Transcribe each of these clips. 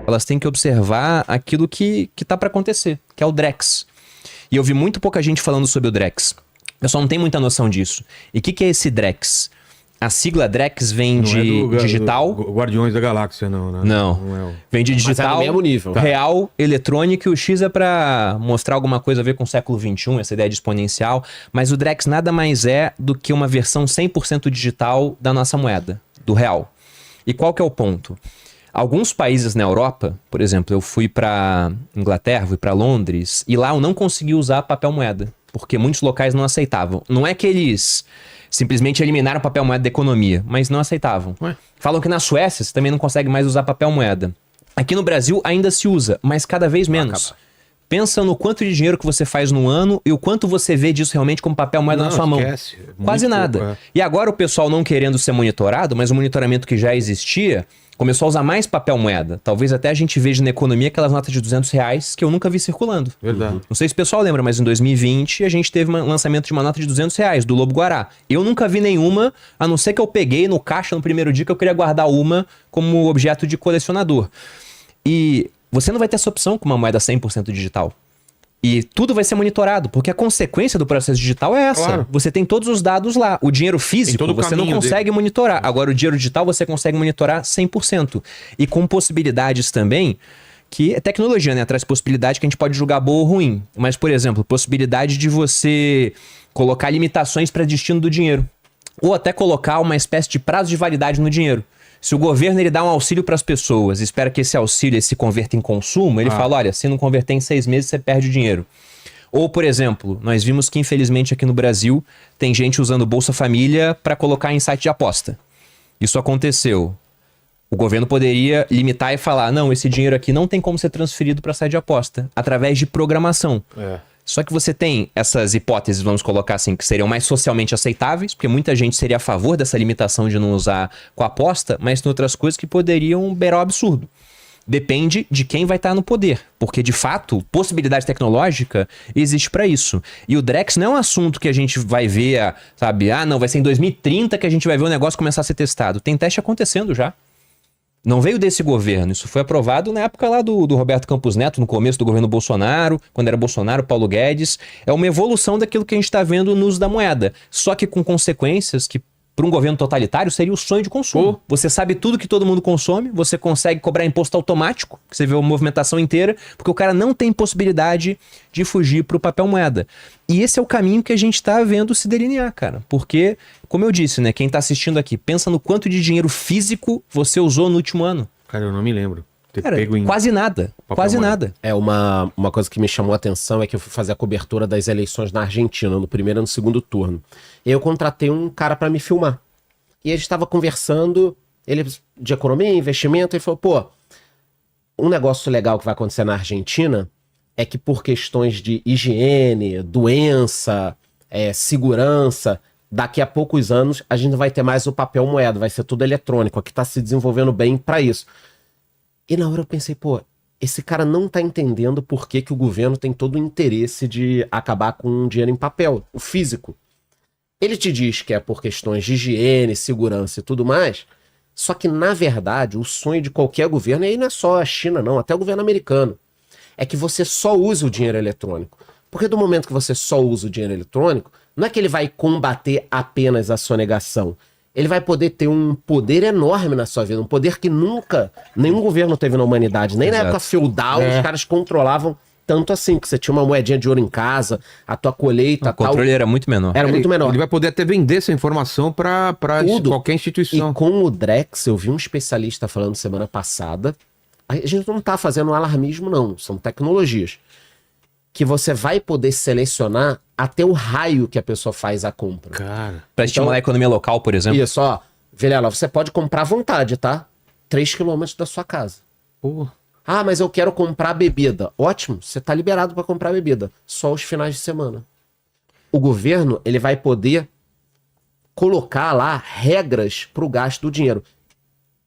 elas têm que observar aquilo que tá para acontecer, que é o Drex. E eu vi muito pouca gente falando sobre o Drex. O pessoal não tem muita noção disso. E o que é esse Drex? A sigla Drex vem de digital... Guardiões da Galáxia, não, né? Não. Vem de digital, mas é do mesmo nível. real, eletrônico, e o X é para mostrar alguma coisa a ver com o século XXI, essa ideia de exponencial. Mas o Drex nada mais é do que uma versão 100% digital da nossa moeda, do real. E qual que é o ponto? Alguns países na Europa, por exemplo, eu fui para Inglaterra, fui para Londres, e lá eu não consegui usar papel moeda, porque muitos locais não aceitavam. Não é que eles simplesmente eliminaram o papel moeda da economia, mas não aceitavam. Ué? Falam que na Suécia você também não consegue mais usar papel moeda. Aqui no Brasil ainda se usa, mas cada vez menos. Pensa no quanto de dinheiro que você faz no ano e o quanto você vê disso realmente como papel moeda na sua mão. Quase nada. E agora o pessoal não querendo ser monitorado, mas o monitoramento que já existia, começou a usar mais papel moeda. Talvez até a gente veja na economia aquelas notas de R$200 que eu nunca vi circulando. Verdade. Não sei se o pessoal lembra, mas em 2020 a gente teve um lançamento de uma nota de R$200 do Lobo Guará. Eu nunca vi nenhuma, a não ser que eu peguei no caixa no primeiro dia que eu queria guardar uma como objeto de colecionador. E você não vai ter essa opção com uma moeda 100% digital. E tudo vai ser monitorado, porque a consequência do processo digital é essa. Claro. Você tem todos os dados lá. O dinheiro físico você não consegue monitorar. Agora, o dinheiro digital você consegue monitorar 100%. E com possibilidades também, que é tecnologia, né? Traz possibilidade que a gente pode julgar boa ou ruim. Mas, por exemplo, possibilidade de você colocar limitações para destino do dinheiro. Ou até colocar uma espécie de prazo de validade no dinheiro. Se o governo ele dá um auxílio para as pessoas, espera que esse auxílio se converta em consumo, ele fala, olha, se não converter em 6 meses, você perde o dinheiro. Ou, por exemplo, nós vimos que infelizmente aqui no Brasil tem gente usando Bolsa Família para colocar em site de aposta. Isso aconteceu. O governo poderia limitar e falar, não, esse dinheiro aqui não tem como ser transferido para site de aposta, através de programação. Só que você tem essas hipóteses, vamos colocar assim, que seriam mais socialmente aceitáveis, porque muita gente seria a favor dessa limitação de não usar com aposta, mas tem outras coisas que poderiam beirar o absurdo. Depende de quem vai estar no poder, porque de fato, possibilidade tecnológica existe para isso. E o Drex não é um assunto que a gente vai ver, sabe, não, vai ser em 2030 que a gente vai ver o negócio começar a ser testado. Tem teste acontecendo já. Não veio desse governo, isso foi aprovado na época lá do Roberto Campos Neto, no começo do governo Bolsonaro, quando era Bolsonaro, Paulo Guedes. É uma evolução daquilo que a gente está vendo no uso da moeda, só que com consequências que para um governo totalitário seria o sonho de consumo. Você sabe tudo que todo mundo consome, você consegue cobrar imposto automático, que você vê a movimentação inteira, porque o cara não tem possibilidade de fugir para o papel moeda. E esse é o caminho que a gente está vendo se delinear, cara. Porque, como eu disse, né, quem está assistindo aqui, pensa no quanto de dinheiro físico você usou no último ano. Cara, eu não me lembro. Cara, quase nada. Quase nada. Uma coisa que me chamou a atenção é que eu fui fazer a cobertura das eleições na Argentina, no primeiro e no segundo turno. E eu contratei um cara para me filmar. E a gente estava conversando, ele de economia, investimento, ele falou, pô, um negócio legal que vai acontecer na Argentina é que por questões de higiene, doença, segurança, daqui a poucos anos a gente não vai ter mais o papel moeda, vai ser tudo eletrônico. Aqui está se desenvolvendo bem para isso. E na hora eu pensei, pô, esse cara não tá entendendo por que o governo tem todo o interesse de acabar com o dinheiro em papel, o físico. Ele te diz que é por questões de higiene, segurança e tudo mais, só que na verdade o sonho de qualquer governo, e aí não é só a China não, até o governo americano, é que você só use o dinheiro eletrônico. Porque do momento que você só usa o dinheiro eletrônico, não é que ele vai combater apenas a sonegação. Ele vai poder ter um poder enorme na sua vida, um poder que nunca nenhum governo teve na humanidade, nem na época feudal, os caras controlavam tanto assim, que você tinha uma moedinha de ouro em casa, a tua colheita, o controle era muito menor. Era muito menor. Ele vai poder até vender essa informação para qualquer instituição. E com o Drex, eu vi um especialista falando semana passada, a gente não tá fazendo alarmismo não, são tecnologias, que você vai poder selecionar até o raio que a pessoa faz a compra. Cara. Pra estimular a economia local, por exemplo. Isso, ó. Vilela, você pode comprar à vontade, tá? 3 km da sua casa. Pô. Ah, mas eu quero comprar bebida. Ótimo, você tá liberado para comprar bebida. Só os finais de semana. O governo, ele vai poder colocar lá regras pro gasto do dinheiro.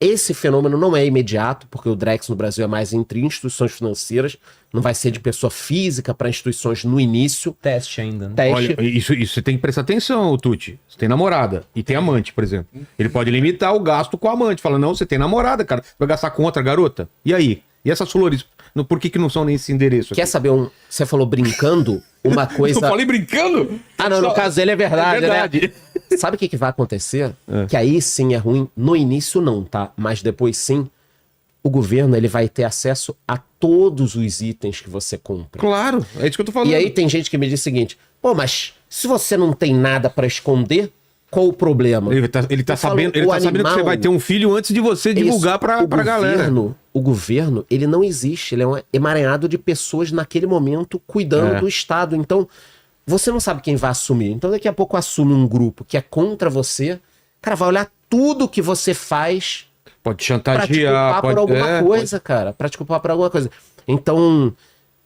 Esse fenômeno não é imediato, porque o Drex no Brasil é mais entre instituições financeiras, não vai ser de pessoa física para instituições no início. Teste ainda, né? Teste. Olha, isso você tem que prestar atenção, Tuti. Você tem namorada e tem amante, por exemplo. Ele pode limitar o gasto com o amante. Fala, não, você tem namorada, cara. Vai gastar com outra garota? E aí? E essas flores, por que não são nesse endereço? Quer saber Você falou brincando uma coisa... Eu falei brincando? Ah, não, no caso dele é verdade, É verdade. né? Sabe o que vai acontecer? Que aí sim é ruim. No início não, tá? Mas depois sim. O governo, ele vai ter acesso a todos os itens que você compra. Claro, é isso que eu tô falando. E aí tem gente que me diz o seguinte, pô, mas se você não tem nada pra esconder, qual o problema? Ele tá sabendo, ele tá sabendo que você vai ter um filho antes de você divulgar pra galera. O governo, ele não existe, ele é um emaranhado de pessoas naquele momento cuidando do Estado. Então, você não sabe quem vai assumir. Então, daqui a pouco assume um grupo que é contra você, cara, vai olhar tudo que você faz Pode pra te chantagear, culpar por alguma coisa, cara. Pra te culpar por alguma coisa. Então,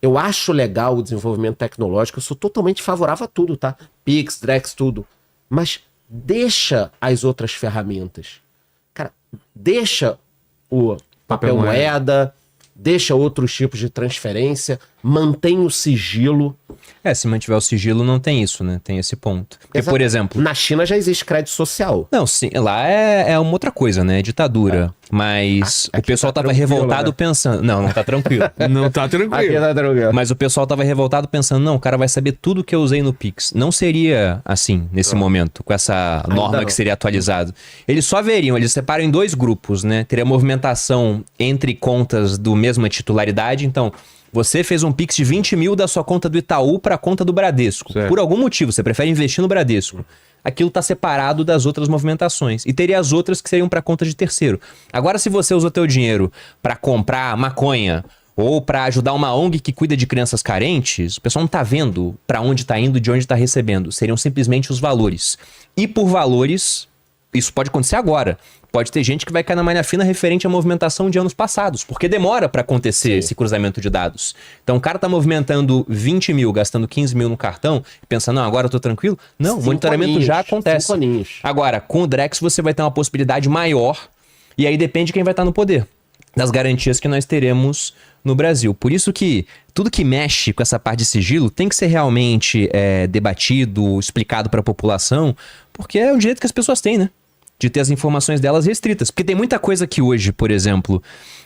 eu acho legal o desenvolvimento tecnológico, eu sou totalmente favorável a tudo, tá? Pix, Drex, tudo. Mas deixa as outras ferramentas. Cara, deixa o papel moeda, deixa outros tipos de transferência, mantém o sigilo. Se mantiver o sigilo, não tem isso, né? Tem esse ponto. Porque, por exemplo... Na China já existe crédito social. Não, sim, lá é uma outra coisa, né? É ditadura. Mas o pessoal tava revoltado pensando... Não tá tranquilo. Não tá tranquilo. Aqui tá tranquilo. Mas o pessoal tava revoltado pensando, não, o cara vai saber tudo que eu usei no Pix. Não seria assim, nesse momento, com essa norma que seria atualizado. Eles só veriam, eles separam em 2 grupos, né? Teria movimentação entre contas do mesma titularidade, então... Você fez um Pix de 20 mil da sua conta do Itaú para a conta do Bradesco. Certo. Por algum motivo, você prefere investir no Bradesco. Aquilo está separado das outras movimentações. E teria as outras que seriam para conta de terceiro. Agora, se você usa o teu dinheiro para comprar maconha ou para ajudar uma ONG que cuida de crianças carentes, o pessoal não está vendo para onde está indo, de onde está recebendo. Seriam simplesmente os valores. E por valores, isso pode acontecer agora. Pode ter gente que vai cair na malha fina referente à movimentação de anos passados, porque demora para acontecer esse cruzamento de dados. Então o cara tá movimentando 20 mil, gastando 15 mil no cartão, e pensando, não, agora eu tô tranquilo. Não, o monitoramento já acontece. 5 aninhos. Agora, com o Drex você vai ter uma possibilidade maior, e aí depende de quem vai estar no poder, das garantias que nós teremos no Brasil. Por isso que tudo que mexe com essa parte de sigilo tem que ser realmente debatido, explicado para a população, porque é um direito que as pessoas têm, né? De ter as informações delas restritas. Porque tem muita coisa que hoje, por exemplo,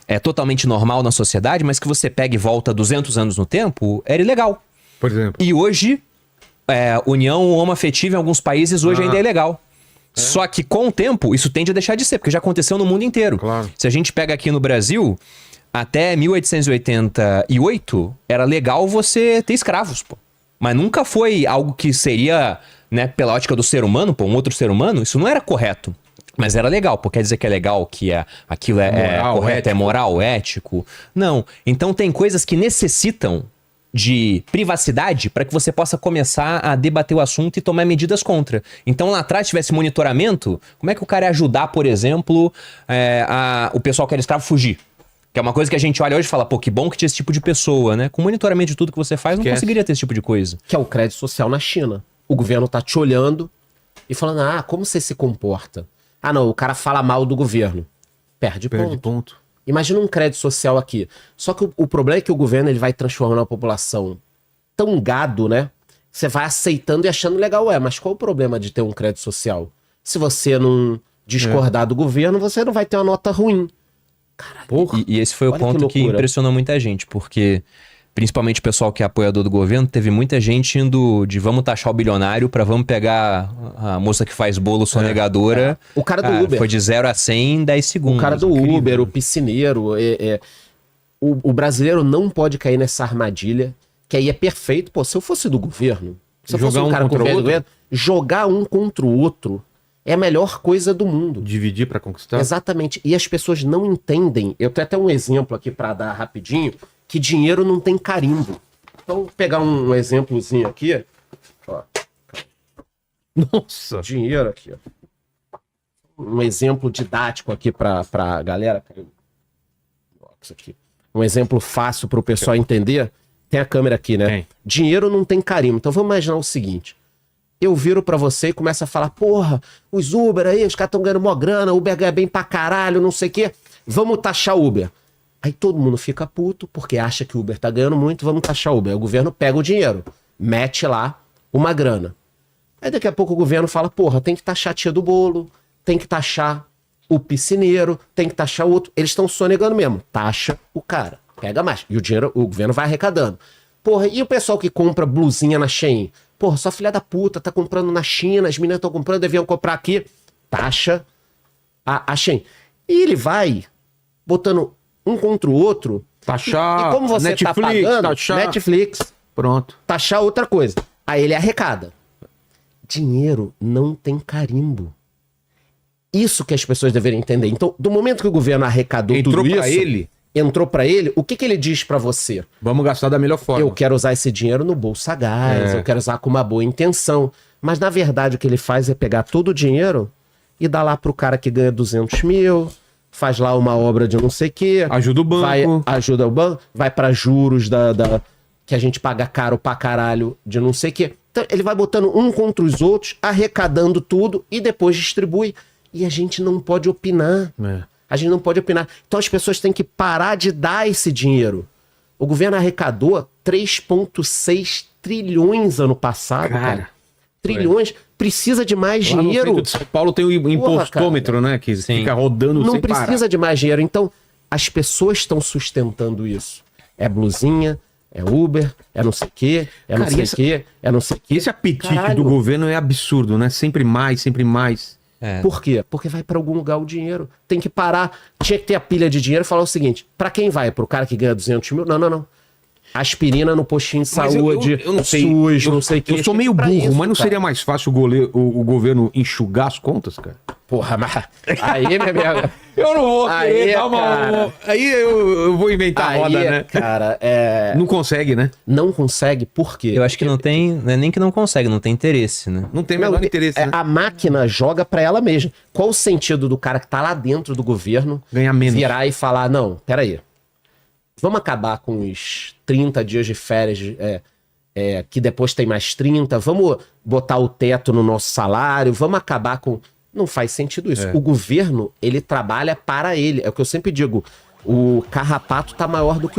é totalmente normal na sociedade, mas que você pega e volta 200 anos no tempo, era ilegal. Por exemplo. E hoje, união homoafetiva em alguns países hoje ainda é ilegal. Só que com o tempo, isso tende a deixar de ser, porque já aconteceu no mundo inteiro. Claro. Se a gente pega aqui no Brasil, até 1888, era legal você ter escravos, pô. Mas nunca foi algo que seria, né, pela ótica do ser humano, pô, um outro ser humano, isso não era correto. Mas era legal, pô, quer dizer que é legal, que aquilo é Moral, correto, ético. é moral, ético? Não. Então tem coisas que necessitam de privacidade para que você possa começar a debater o assunto e tomar medidas contra. Então lá atrás tivesse monitoramento, como é que o cara ia ajudar, por exemplo, o pessoal que era escravo fugir? Que é uma coisa que a gente olha hoje e fala, pô, que bom que tinha esse tipo de pessoa, né? Com monitoramento de tudo que você faz, não conseguiria ter esse tipo de coisa. Que é o crédito social na China. O governo tá te olhando e falando, como você se comporta? Ah, não, o cara fala mal do governo. Perde ponto. Imagina um crédito social aqui. Só que o problema é que o governo ele vai transformando a população tão gado, né? Você vai aceitando e achando legal. Mas qual o problema de ter um crédito social? Se você não discordar do governo, você não vai ter uma nota ruim. Caralho. E esse foi o Olha ponto que que impressionou muita gente, porque principalmente o pessoal que é apoiador do governo, teve muita gente indo de vamos taxar o bilionário pra vamos pegar a moça que faz bolo sonegadora. O cara do Uber. Foi de 0 a 100 em 10 segundos. O cara do Uber, o piscineiro. O brasileiro não pode cair nessa armadilha, que aí é perfeito. Pô, se eu fosse do governo, se eu fosse um cara contra o governo, jogar um contra o outro é a melhor coisa do mundo. Dividir pra conquistar? Exatamente. E as pessoas não entendem. Eu tenho até um exemplo aqui pra dar rapidinho, que dinheiro não tem carimbo. Então, vou pegar um exemplozinho aqui. Ó. Nossa. Dinheiro aqui, ó. Um exemplo didático aqui pra galera. Isso aqui. Um exemplo fácil pro pessoal entender. Tem a câmera aqui, né? Tem. Dinheiro não tem carimbo. Então vamos imaginar o seguinte. Eu viro pra você e começo a falar, porra, os Uber aí, os caras estão ganhando mó grana, Uber ganha bem pra caralho, não sei o quê. Vamos taxar Uber. Aí todo mundo fica puto, porque acha que o Uber tá ganhando muito, vamos taxar Uber. Aí o governo pega o dinheiro, mete lá uma grana. Aí daqui a pouco o governo fala, porra, tem que taxar a tia do bolo, tem que taxar o piscineiro, tem que taxar o outro. Eles estão sonegando mesmo, taxa o cara. Pega mais. E o governo vai arrecadando. Porra, e o pessoal que compra blusinha na Shein? Porra, só filha da puta, tá comprando na China, as meninas estão comprando, deviam comprar aqui. Taxa a Shein. E ele vai botando um contra o outro. Taxar E como você Netflix, tá pagando, taxar... Netflix. Pronto. Taxar outra coisa. Aí ele arrecada. Dinheiro não tem carimbo. Isso que as pessoas deveriam entender. Então, do momento que o governo arrecadou tudo isso... Entrou pra ele, o que ele diz pra você? Vamos gastar da melhor forma. Eu quero usar esse dinheiro no bolso sagaz, eu quero usar com uma boa intenção. Mas, na verdade, o que ele faz é pegar todo o dinheiro e dar lá pro cara que ganha 200 mil, faz lá uma obra de não sei o quê. Ajuda o banco. Ajuda o banco, vai pra juros que a gente paga caro pra caralho de não sei o quê. Então, ele vai botando um contra os outros, arrecadando tudo e depois distribui. E a gente não pode opinar. A gente não pode opinar. Então as pessoas têm que parar de dar esse dinheiro. O governo arrecadou 3,6 trilhões ano passado, cara. Trilhões. Precisa de mais Lá dinheiro. No centro de São Paulo tem o impostômetro, né? Que fica rodando não sem parar. Não precisa de mais dinheiro. Então, as pessoas estão sustentando isso. É blusinha, é Uber, é não sei o quê, é não sei o quê, é não sei o quê. Esse apetite do governo é absurdo, né? Sempre mais, sempre mais. Por quê? Porque vai pra algum lugar o dinheiro. Tem que parar. Tinha que ter a pilha de dinheiro e falar o seguinte: pra quem vai? Pro cara que ganha 200 mil? Não. Aspirina no postinho de saúde, eu não sei. SUS, não sei o que. Eu sou meio burro, mas não seria mais fácil o governo enxugar as contas, cara? Porra, mas aí, minha amiga... Eu não vou querer dar uma... Aí eu vou inventar roda, né? Cara, Não consegue, né? Não consegue, por quê? Eu acho que não tem... Não é nem que não consegue, não tem interesse, né? Não tem o menor interesse, né? A máquina joga pra ela mesma. Qual o sentido do cara que tá lá dentro do governo... Ganhar menos. Virar e falar, não, peraí. Vamos acabar com os 30 dias de férias... que depois tem mais 30. Vamos botar o teto no nosso salário. Vamos acabar com... Não faz sentido isso. O governo, ele trabalha para ele. É o que eu sempre digo. O carrapato tá maior do que o